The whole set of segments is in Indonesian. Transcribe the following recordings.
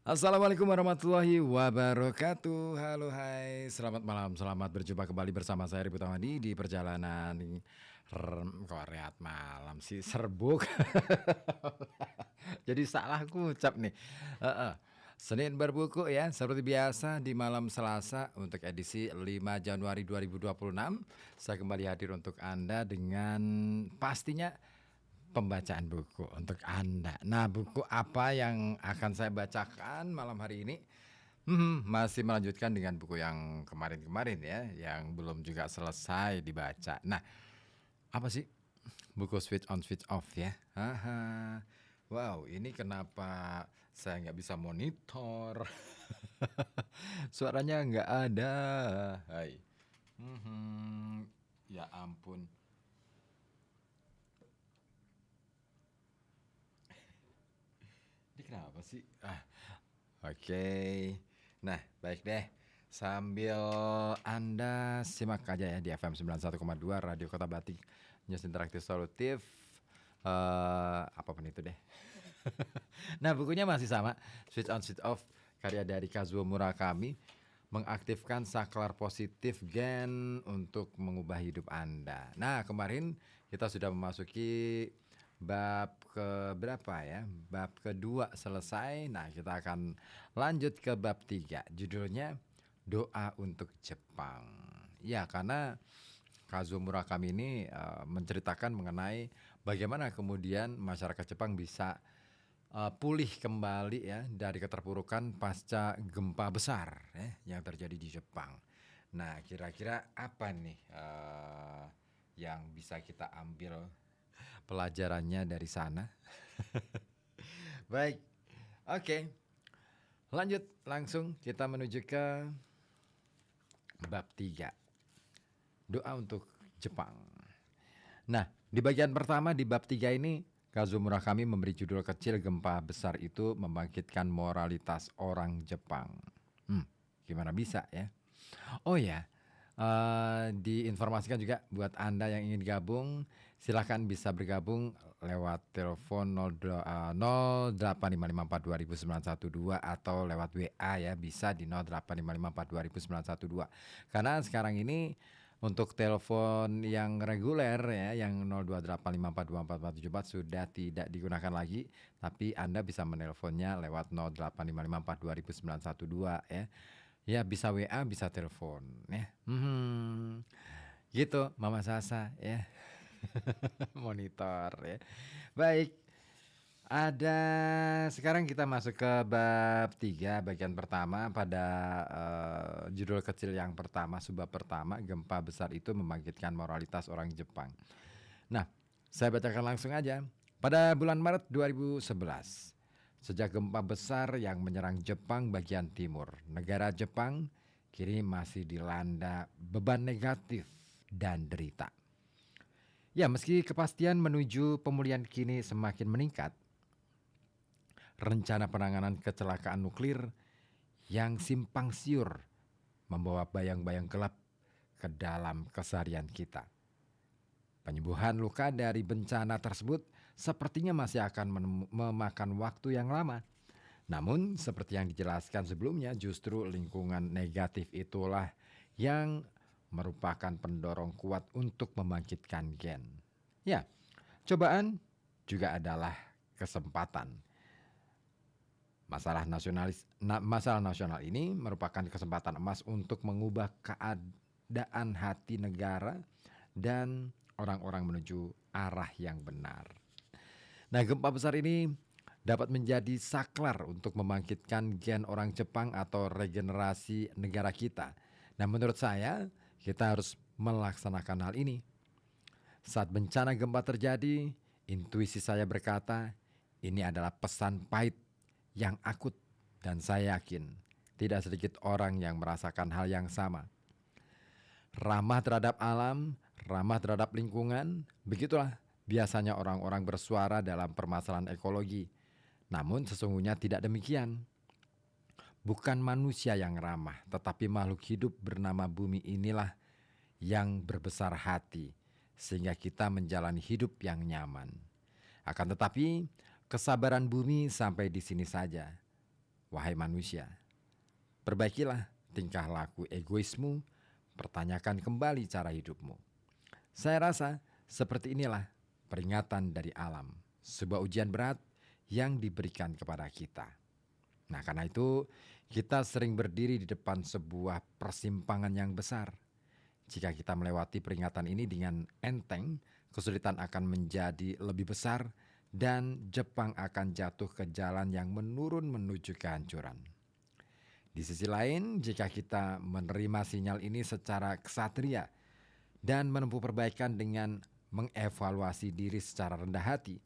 Assalamualaikum warahmatullahi wabarakatuh. Halo, hai, selamat malam, selamat berjumpa kembali bersama saya Ribu Tamadi di perjalanan kok rehat malam sih, serbuk. Jadi salah aku ucap nih. Heeh. Senin berbuku ya, seperti biasa di malam Selasa untuk edisi 5 Januari 2026. Saya kembali hadir untuk Anda dengan pastinya pembacaan buku untuk Anda. Nah, buku apa yang akan saya bacakan malam hari ini? Masih melanjutkan dengan buku yang kemarin-kemarin ya, yang belum juga selesai dibaca. Nah, apa sih buku Switch on Switch off ya? Haha. Wow, ini kenapa saya nggak bisa monitor? Suaranya nggak ada. Hai. Ya ampun. Ini kenapa sih? Oke. Nah, baik deh. Sambil Anda simak aja ya di FM 91,2 Radio Kota Batik, News Interaktif Solutif. Apapun itu deh. Nah, bukunya masih sama, Switch on Switch off, karya dari Kazuo Murakami, mengaktifkan saklar positif gen untuk mengubah hidup Anda. Nah, kemarin kita sudah memasuki bab ke berapa ya? Bab kedua selesai. Nah, kita akan lanjut ke bab 3. Judulnya Doa untuk Jepang. Ya, karena Kazuo Murakami ini menceritakan mengenai bagaimana kemudian masyarakat Jepang bisa pulih kembali ya dari keterpurukan pasca gempa besar ya yang terjadi di Jepang. Nah, kira-kira apa nih yang bisa kita ambil pelajarannya dari sana? Baik, oke. Lanjut langsung kita menuju ke bab 3. Doa untuk Jepang. Nah, di bagian pertama di bab 3 ini, Kazuo Murakami memberi judul kecil Gempa Besar Itu Membangkitkan Moralitas Orang Jepang. Gimana bisa ya? Oh ya, diinformasikan juga buat Anda yang ingin gabung, silahkan bisa bergabung lewat telepon 0855420912 atau lewat WA ya, bisa di 0855420912. Karena sekarang ini untuk telepon yang reguler ya, yang 0285424474 sudah tidak digunakan lagi, tapi Anda bisa menelponnya lewat 0855420912 ya. Ya, bisa WA, bisa telepon ya. Gitu, Mama Sasa ya. Monitor ya. Baik. Ada sekarang kita masuk ke bab 3 bagian pertama pada judul kecil yang pertama, subbab pertama, Gempa Besar Itu Membangkitkan Moralitas Orang Jepang. Nah, saya bacakan langsung aja. Pada bulan Maret 2011, sejak gempa besar yang menyerang Jepang bagian timur, negara Jepang kini masih dilanda beban negatif dan derita. Ya, meski kepastian menuju pemulihan kini semakin meningkat, rencana penanganan kecelakaan nuklir yang simpang siur membawa bayang-bayang gelap ke dalam keseharian kita. Penyembuhan luka dari bencana tersebut sepertinya masih akan memakan waktu yang lama. Namun, seperti yang dijelaskan sebelumnya, justru lingkungan negatif itulah yang merupakan pendorong kuat untuk membangkitkan gen. Ya, cobaan juga adalah kesempatan. Masalah nasional ini merupakan kesempatan emas untuk mengubah keadaan hati negara dan orang-orang menuju arah yang benar. Nah, gempa besar ini dapat menjadi saklar untuk membangkitkan gen orang Jepang atau regenerasi negara kita. Nah, menurut saya kita harus melaksanakan hal ini. Saat bencana gempa terjadi, intuisi saya berkata, ini adalah pesan pahit yang akut, dan saya yakin tidak sedikit orang yang merasakan hal yang sama. Ramah terhadap alam, ramah terhadap lingkungan, begitulah biasanya orang-orang bersuara dalam permasalahan ekologi. Namun sesungguhnya tidak demikian. Bukan manusia yang ramah, tetapi makhluk hidup bernama bumi inilah yang berbesar hati, sehingga kita menjalani hidup yang nyaman. Akan tetapi, kesabaran bumi sampai di sini saja. Wahai manusia, perbaikilah tingkah laku egoismu, pertanyakan kembali cara hidupmu. Saya rasa seperti inilah peringatan dari alam, sebuah ujian berat yang diberikan kepada kita. Nah, karena itu kita sering berdiri di depan sebuah persimpangan yang besar. Jika kita melewati peringatan ini dengan enteng, kesulitan akan menjadi lebih besar dan Jepang akan jatuh ke jalan yang menurun menuju kehancuran. Di sisi lain, jika kita menerima sinyal ini secara ksatria dan menempuh perbaikan dengan mengevaluasi diri secara rendah hati,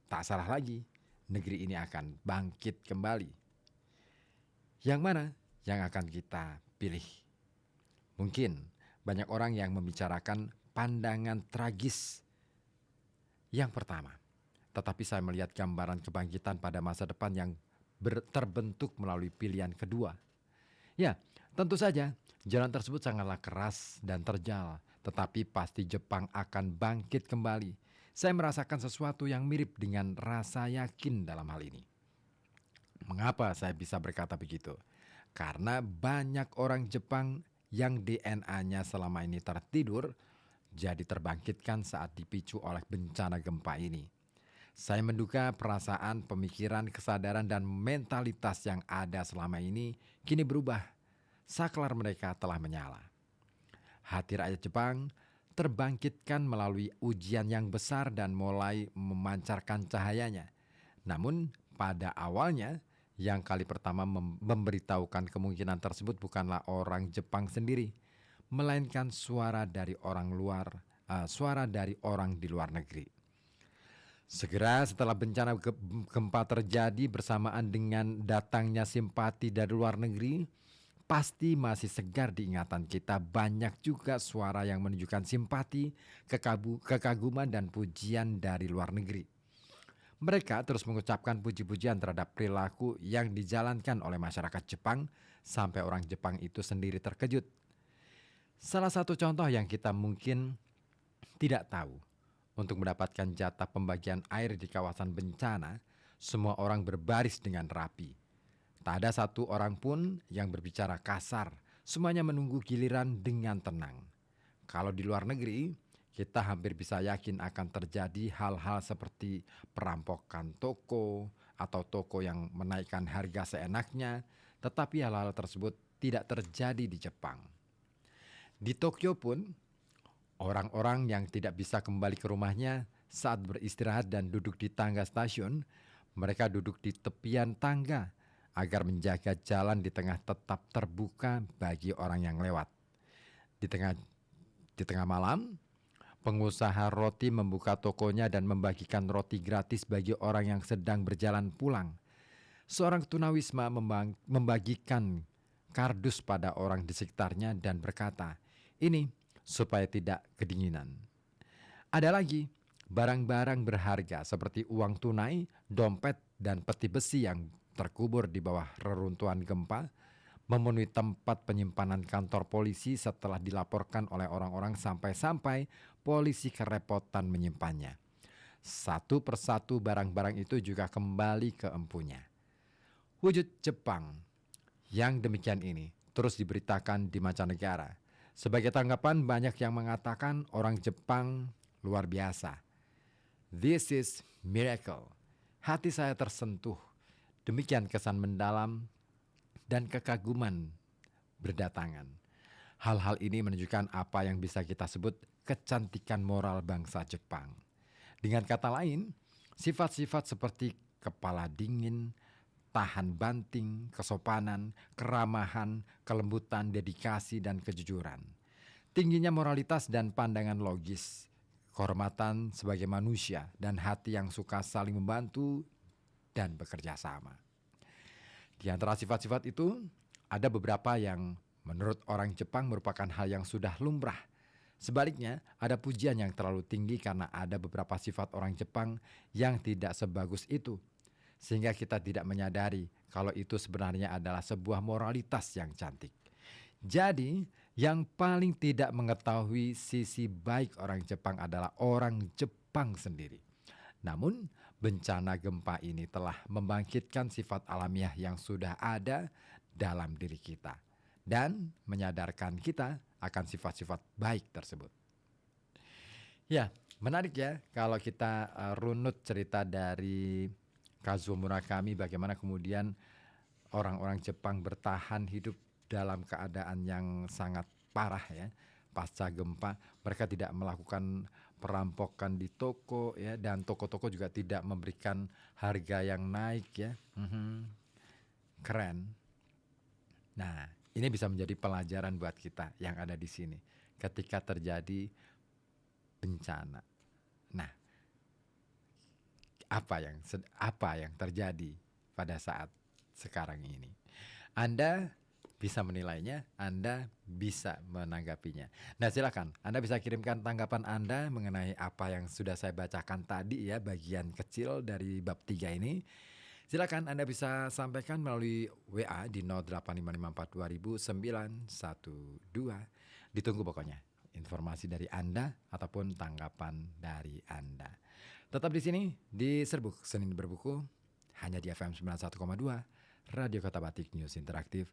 tak salah lagi, negeri ini akan bangkit kembali. Yang mana yang akan kita pilih? Mungkin banyak orang yang membicarakan pandangan tragis yang pertama. Tetapi saya melihat gambaran kebangkitan pada masa depan yang terbentuk melalui pilihan kedua. Ya, tentu saja jalan tersebut sangatlah keras dan terjal, tetapi pasti Jepang akan bangkit kembali. Saya merasakan sesuatu yang mirip dengan rasa yakin dalam hal ini. Mengapa saya bisa berkata begitu? Karena banyak orang Jepang yang DNA-nya selama ini tertidur, jadi terbangkitkan saat dipicu oleh bencana gempa ini. Saya menduga perasaan, pemikiran, kesadaran, dan mentalitas yang ada selama ini kini berubah. Saklar mereka telah menyala. Hati rakyat Jepang terbangkitkan melalui ujian yang besar dan mulai memancarkan cahayanya. Namun pada awalnya, yang kali pertama memberitahukan kemungkinan tersebut bukanlah orang Jepang sendiri, melainkan suara dari orang di luar negeri. Segera setelah bencana gempa terjadi bersamaan dengan datangnya simpati dari luar negeri, pasti masih segar di ingatan kita banyak juga suara yang menunjukkan simpati, kekaguman dan pujian dari luar negeri. Mereka terus mengucapkan puji-pujian terhadap perilaku yang dijalankan oleh masyarakat Jepang sampai orang Jepang itu sendiri terkejut. Salah satu contoh yang kita mungkin tidak tahu, untuk mendapatkan jatah pembagian air di kawasan bencana, semua orang berbaris dengan rapi. Tak ada satu orang pun yang berbicara kasar, semuanya menunggu giliran dengan tenang. Kalau di luar negeri, kita hampir bisa yakin akan terjadi hal-hal seperti perampokan toko atau toko yang menaikkan harga seenaknya, tetapi hal-hal tersebut tidak terjadi di Jepang. Di Tokyo pun, orang-orang yang tidak bisa kembali ke rumahnya saat beristirahat dan duduk di tangga stasiun, mereka duduk di tepian tangga agar menjaga jalan di tengah tetap terbuka bagi orang yang lewat. Di tengah malam, pengusaha roti membuka tokonya dan membagikan roti gratis bagi orang yang sedang berjalan pulang. Seorang tunawisma membagikan kardus pada orang di sekitarnya dan berkata, "Ini supaya tidak kedinginan." Ada lagi barang-barang berharga seperti uang tunai, dompet, dan peti besi yang terkubur di bawah reruntuhan gempa memenuhi tempat penyimpanan kantor polisi setelah dilaporkan oleh orang-orang sampai-sampai polisi kerepotan menyimpannya. Satu persatu barang-barang itu juga kembali ke empunya. Wujud Jepang yang demikian ini terus diberitakan di mancanegara. Sebagai tanggapan, banyak yang mengatakan orang Jepang luar biasa. This is miracle. Hati saya tersentuh. Demikian kesan mendalam dan kekaguman berdatangan. Hal-hal ini menunjukkan apa yang bisa kita sebut kecantikan moral bangsa Jepang. Dengan kata lain, sifat-sifat seperti kepala dingin, tahan banting, kesopanan, keramahan, kelembutan, dedikasi, dan kejujuran. Tingginya moralitas dan pandangan logis, kehormatan sebagai manusia, dan hati yang suka saling membantu dan bekerja sama. Di antara sifat-sifat itu, ada beberapa yang menurut orang Jepang merupakan hal yang sudah lumrah. Sebaliknya, ada pujian yang terlalu tinggi karena ada beberapa sifat orang Jepang yang tidak sebagus itu, sehingga kita tidak menyadari kalau itu sebenarnya adalah sebuah moralitas yang cantik. Jadi, yang paling tidak mengetahui sisi baik orang Jepang adalah orang Jepang sendiri. Namun, bencana gempa ini telah membangkitkan sifat alamiah yang sudah ada dalam diri kita dan menyadarkan kita akan sifat-sifat baik tersebut. Ya, menarik ya kalau kita runut cerita dari Kazuo Murakami, bagaimana kemudian orang-orang Jepang bertahan hidup dalam keadaan yang sangat parah ya. Pasca gempa, mereka tidak melakukan perampokan di toko ya, dan toko-toko juga tidak memberikan harga yang naik ya. Keren. Nah, ini bisa menjadi pelajaran buat kita yang ada di sini ketika terjadi bencana. Nah, apa yang terjadi pada saat sekarang ini? Anda bisa menilainya, Anda bisa menanggapinya. Nah, silakan Anda bisa kirimkan tanggapan Anda mengenai apa yang sudah saya bacakan tadi ya, bagian kecil dari bab 3 ini. Silakan Anda bisa sampaikan melalui WA di 0855420912. Ditunggu pokoknya informasi dari Anda ataupun tanggapan dari Anda. Tetap di sini di Serbuk Senin Berbuku hanya di FM 91,2 Radio Kota Batik News Interaktif.